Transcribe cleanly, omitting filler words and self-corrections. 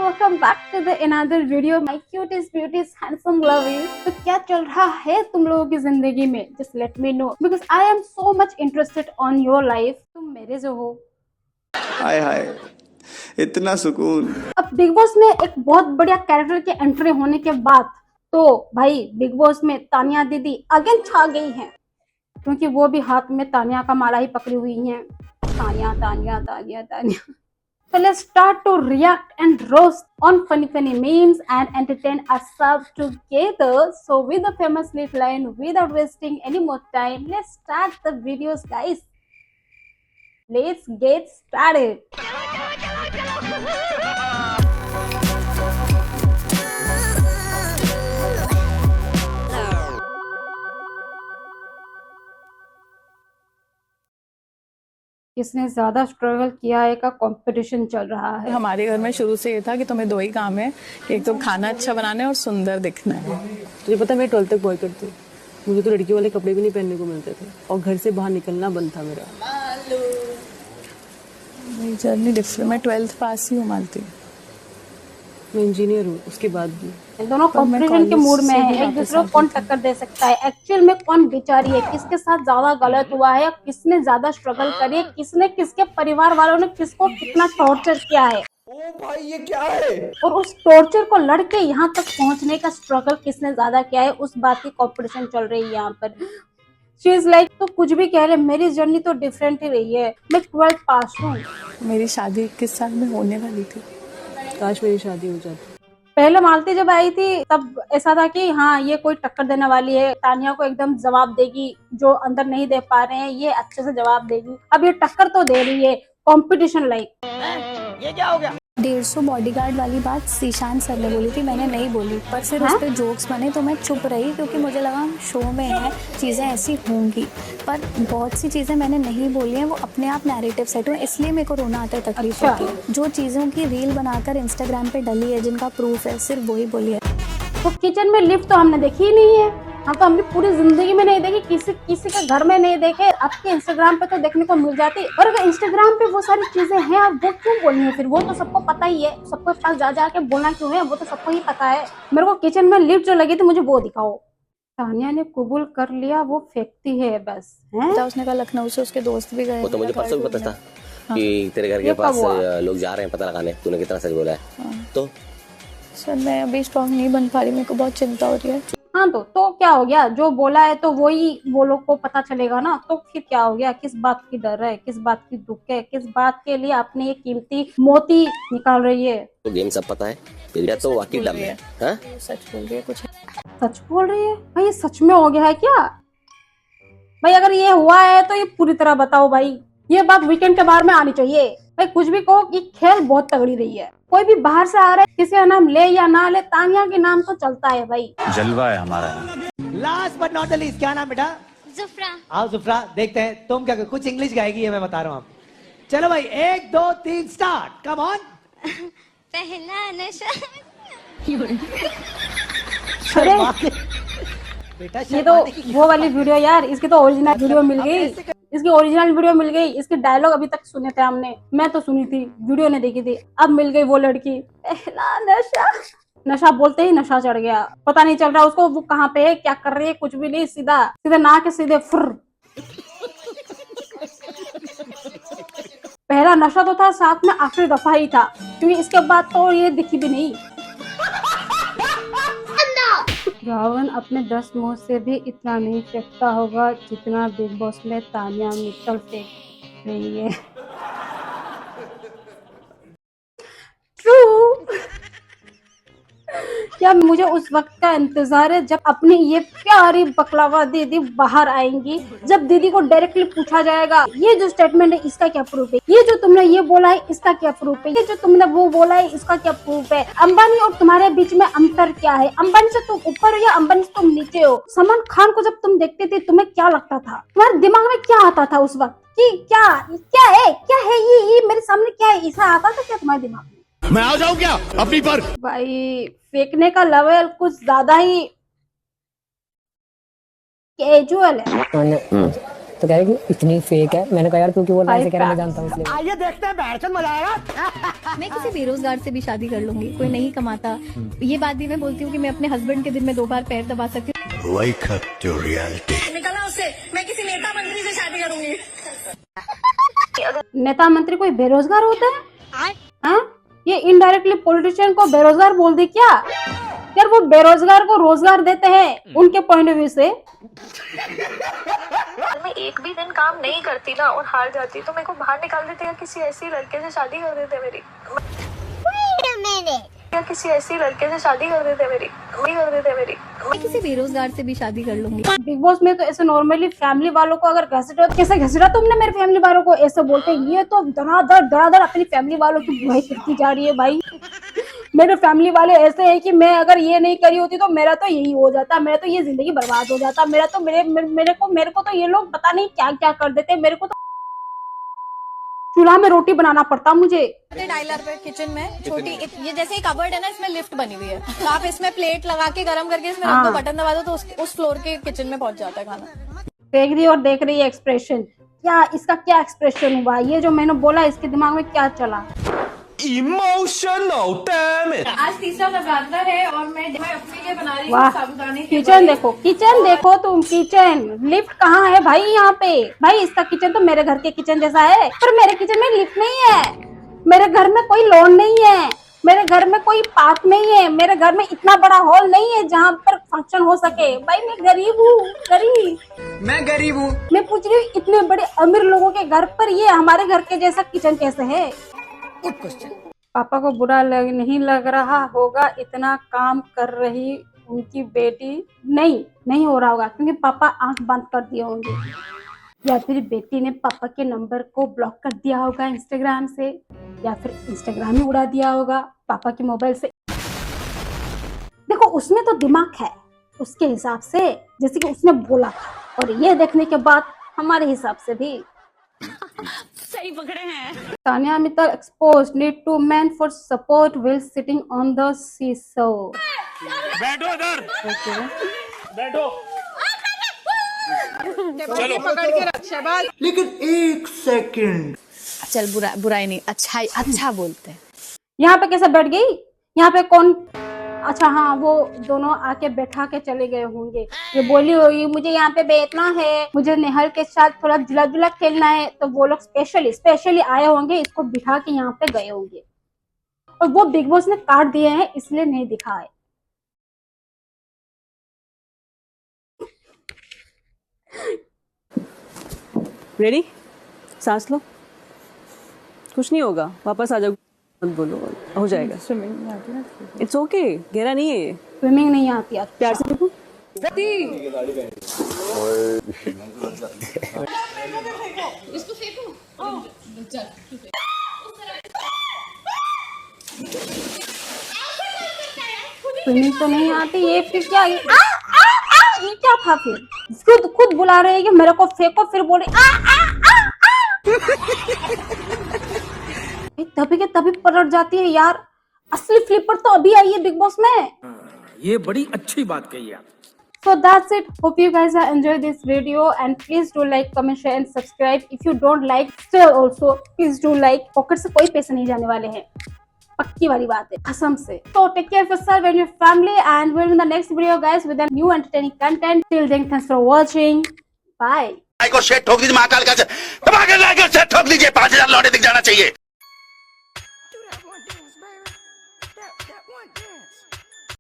welcome back to the another video. My cutest, beauties, handsome lovies. तो क्या चल रहा है तुम लोगों की जिंदगी में? Just let me know because I am so much interested on your life. तुम मेरे जो हो। हाय हाय इतना सुकून। अब बिग बॉस में एक बहुत बढ़िया कैरेक्टर के एंट्री होने के बाद तो भाई बिग बॉस में तानिया दीदी अगेन छा गई हैं, क्योंकि वो भी हाथ में तानिया का माला ही पकड़ी हुई हैं। Tania Tania Tania Tania. So let's start to react and roast on funny memes and entertain ourselves together. So with the famous lead line, without wasting any more time, let's start the videos, guys. Let's get started. किसने ज्यादा struggle किया है का competition चल रहा है। हमारे घर में शुरू से ये था कि तुम्हें दो ही काम है, एक तो खाना अच्छा बनाना है और सुंदर दिखना है। तुझे पता है मैं 12th तक बॉयकट थी, मुझे तो लड़की वाले कपड़े भी नहीं पहनने को मिलते थे और घर से बाहर निकलना बंद था मेरा। मेरी जर्नी डिफरेंट, मैं 12th पास ही हूँ मालती। मैं इंजीनियर हूँ उसके बाद भी। दोनों कंपटीशन के मूड में है, एक दूसरे को कौन टक्कर दे सकता है, एक्चुअल में कौन बेचारी है, किसके साथ ज्यादा गलत हुआ है, किसने ज्यादा स्ट्रगल करी है, किसने किसके परिवार वालों ने किसको कितना टॉर्चर किया है। ओ भाई ये क्या है? और उस टॉर्चर को लड़के यहाँ तक पहुँचने का स्ट्रगल किसने ज्यादा किया है, उस बात की कंपटीशन चल रही है यहाँ पर। शी इज लाइक तो कुछ भी कह रहे, मेरी जर्नी तो डिफरेंट ही रही है। मैं 12th पास हूँ। मेरी शादी 21 साल में होने वाली थी। काश मेरी शादी हो जाती। पहले मालती जब आई थी तब ऐसा था कि हाँ ये कोई टक्कर देने वाली है, तानिया को एकदम जवाब देगी, जो अंदर नहीं दे पा रहे हैं ये अच्छे से जवाब देगी। अब ये टक्कर तो दे रही है, कंपटीशन लाइक। ये क्या हो गया? 150 बॉडीगार्ड वाली बात शीशान सर ने बोली थी, मैंने नहीं बोली, पर फिर उस पर जोक्स बने तो मैं चुप रही, क्योंकि मुझे लगा शो में है चीज़ें ऐसी होंगी। पर बहुत सी चीज़ें मैंने नहीं बोली हैं, वो अपने आप नैरेटिव सेट हुए, इसलिए मेरे को रोना आता है, तकलीफ होती है। जो चीज़ों की रील बनाकर इंस्टाग्राम पे डली है, जिनका प्रूफ है, सिर्फ वही बोली है। तो किचन में लिफ्ट तो हमने देखी ही नहीं है, हम तो हमने पूरी जिंदगी में नहीं देखी, किसी के घर में नहीं देखे। आपके इंस्टाग्राम पे तो देखने को मिल जाती, और अगर इंस्टाग्राम पे वो सारी चीजें हैं अब वो क्यों बोलनी है फिर? वो तो सबको पता ही है, सबको पास जा के बोलना क्यों है, वो तो सबको ही पता है। मेरे को किचन में लिफ्ट जो लगी थी मुझे वो दिखाओ। तानिया ने कबूल कर लिया वो फेंकती है बस है। उसने कहा लखनऊ से उसके दोस्त भी गए। वो तो मुझे परसों भी पता था कि तेरे घर के पास लोग जा रहे हैं पता लगाने, तूने कितना सच बोला है। तो सर मैं अभी स्ट्रॉन्ग नहीं बन पा रही, मेरे को बहुत चिंता हो रही है। हाँ तो क्या हो गया, जो बोला है तो वही वो लोग को पता चलेगा ना, तो फिर क्या हो गया? किस बात की डर है, किस बात की दुख है, किस बात के लिए आपने ये कीमती मोती निकाल रही है? तो गेम सब पता है, तेरा तो वाकई डम है। सच बोल रही है, कुछ सच बोल रही है भाई? ये सच में हो गया है क्या भाई? अगर ये हुआ है तो ये पूरी तरह बताओ भाई, ये बात वीकेंड के बारे में आनी चाहिए भाई। कुछ भी कहो, ये खेल बहुत तगड़ी रही है। कोई भी बाहर से आ रहा है, किसी का नाम ले या ना ले, तानिया के नाम तो चलता है भाई। जलवा है हमारा। Last but not the least, क्या नाम बेटा? जुफ्रा। आओ जुफ्रा, देखते हैं तुम क्या कुछ इंग्लिश गाएगी है, मैं बता रहा हूँ आप। चलो भाई 1 2 3 स्टार्ट, कम ऑन। पहला नशा। अरे बेटा ये तो वो वाली वीडियो यार, इसकी तो ओरिजिनल वीडियो मिल गई, इसकी ओरिजिनल वीडियो मिल गई। इसके डायलॉग अभी तक सुने थे हमने, मैं तो सुनी थी, वीडियो ने देखी थी। अब मिल गई वो लड़की। पहला नशा, नशा बोलते ही नशा चढ़ गया, पता नहीं चल रहा उसको वो कहाँ पे है, क्या कर रही है, कुछ भी नहीं, सीधा सीधे ना के सीधे फुर। पहला नशा तो था, साथ में आखिरी दफा ही था, क्योंकि इसके बाद तो ये दिखी भी नहीं। रावण अपने 10 मुंह से भी इतना नहीं फेंकता होगा जितना बिग बॉस में तानिया मित्तल फेंक रही है। ट्रू। क्या मुझे उस वक्त का इंतजार है जब अपनी ये प्यारी बकलावा दीदी बाहर आएंगी, जब दीदी को डायरेक्टली पूछा जाएगा ये जो स्टेटमेंट है इसका क्या प्रूफ है, ये जो तुमने ये बोला है इसका क्या प्रूफ है, ये जो तुमने वो बोला है इसका क्या प्रूफ है, अंबानी और तुम्हारे बीच में अंतर क्या है, अंबानी से तुम ऊपर हो या अंबानी से तुम नीचे हो। सलमान खान को जब तुम देखते थे तुम्हें क्या लगता था, तुम्हारे दिमाग में क्या आता था उस वक्त कि क्या क्या है ये मेरे सामने क्या है, ऐसा आता था क्या तुम्हारे दिमाग में? मैं आ जाऊं क्या अपनी पर? भाई फेंकने का लेवल कुछ ज्यादा ही कैजुअल है। तो कह रहे कि इतनी फेक है। मैंने कहा यार तू क्यों बोल रहा है, ऐसे कह रहा मैं जानता हूँ इसलिए। आइए देखते हैं बैठन मजा आएगा। मैं किसी बेरोजगार से भी शादी कर लूंगी, कोई नहीं कमाता। ये बात भी मैं बोलती हूँ कि मैं अपने हस्बैंड के दिन में 2 बार पैर दबा सकती हूँ। Wake up to reality. निकलना उससे, मैं किसी नेता मंत्री से शादी करूंगी। नेता मंत्री कोई बेरोजगार होता है? हाँ, ये इनडायरेक्टली पॉलिटिशियन को बेरोजगार बोल दी क्या? यार वो बेरोजगार को रोजगार देते हैं उनके पॉइंट ऑफ व्यू से। मैं एक भी दिन काम नहीं करती ना और हार जाती तो मेरे को बाहर निकाल देते या किसी ऐसी लड़के से शादी कर देते मेरी। या किसी ऐसी लड़के से शादी कर देते मेरी। मैं किसी बेरोजगार से भी शादी कर लूंगी। बिग बॉस में तो ऐसे नॉर्मली फैमिली वालों को अगर घसीटा, कैसे घसीटा तुमने मेरे फैमिली वालों को, ऐसे बोलते हैं। ये तो धड़ाधड़ अपनी फैमिली वालों की बुराई करती जा रही है भाई। मेरे फैमिली वाले ऐसे हैं कि मैं अगर ये नहीं करी होती तो मेरा तो यही हो जाता, मेरा तो ये जिंदगी बर्बाद हो जाता, मेरा तो मेरे को तो ये लोग पता नहीं क्या क्या कर देते। मेरे को तो चूल्हा में रोटी बनाना पड़ता मुझे। डायलर पे किचन में छोटी ये जैसे कबर्ड है ना, इसमें लिफ्ट बनी हुई है, तो आप इसमें प्लेट लगा के गरम करके इसमें रख दो, बटन दबा दो तो उस फ्लोर के किचन में पहुंच जाता है खाना। देख रही और देख रही है एक्सप्रेशन, क्या इसका क्या एक्सप्रेशन हुआ, ये जो मैंने बोला इसके दिमाग में क्या चला। Emotional damn it. आज तीसरा नवरात्र है और मैं अपने लिए बना रही हूँ वाह, साबूदाने की किचन देखो, किचन देखो तुम, किचन। लिफ्ट कहाँ है भाई यहाँ पे? भाई इसका किचन तो मेरे घर के किचन जैसा है, पर मेरे किचन में लिफ्ट नहीं है। मेरे घर में कोई लॉन नहीं है, मेरे घर में कोई पार्क नहीं है, मेरे घर में इतना बड़ा हॉल नहीं है जहाँ पर फंक्शन हो सके। भाई मैं गरीब हूँ, गरीब। मैं गरीब हूँ। मैं पूछ रही हूँ इतने बड़े अमीर लोगों के घर पर ये हमारे घर के जैसा किचन कैसे है? पापा को बुरा नहीं लग रहा होगा इतना काम कर रही उनकी बेटी? नहीं हो रहा होगा, क्योंकि पापा आंख बंद कर दिए होंगे, या फिर बेटी ने पापा के नंबर को ब्लॉक कर दिया होगा इंस्टाग्राम से, या फिर इंस्टाग्राम ही उड़ा दिया होगा पापा के मोबाइल से। देखो उसमें तो दिमाग है उसके हिसाब से, जैसे कि उसने बोला था, और ये देखने के बाद हमारे हिसाब से भी सही पकड़े हैं। Tania Mittal expose need to man for support while sitting on the seesaw. बैठो इधर। बैठो। चलो पकड़ के रख शहबाज। लेकिन एक सेकंड, चल बुराई नहीं, अच्छा बोलते हैं। यहाँ पे कैसे बैठ गई? यहाँ पे कौन? अच्छा हाँ, वो दोनों आके बैठा के चले गए होंगे। ये बोली होगी मुझे यहाँ पे बैठना है, मुझे नेहल के साथ थोड़ा झूला खेलना है, तो वो लोग स्पेशली आए होंगे, इसको बिठा के यहाँ पे गए होंगे, और वो बिग बॉस ने काट दिए हैं इसलिए नहीं दिखाए। रेडी? सांस लो, कुछ नहीं होगा, वापस आ जाओ, मत बोलो, हो जाएगा। इट्स ओके, गहरा नहीं है ये। स्विमिंग नहीं आती यार। प्यार से देखो। स्विमिंग तो नहीं आती, ये फिर क्या? ये क्या था फिर? खुद बुला रहे हैं कि मेरे को फेंको, फिर बोल रही तभी के तभी पलट जाती है यार। असली फ्लिपर तो अभी आई है बिग बॉस में। ये बड़ी अच्छी बात कही आप। So that's it. Hope you guys have enjoyed this video, and please do like, comment, share and subscribe. If you don't like, still also please do like. Pocket से कोई पैसे नहीं जाने वाले हैं, पक्की वाली बात है, कसम से। So take care of yourself and your family, and we'll in the next video guys with a new entertaining content. Till then, thanks for watching. Bye. को शेट ठोक दीजिए, महाकाल का दबा के लाइक शेट ठोक दीजिए, 5000 लौटे दिख जाना चाहिए।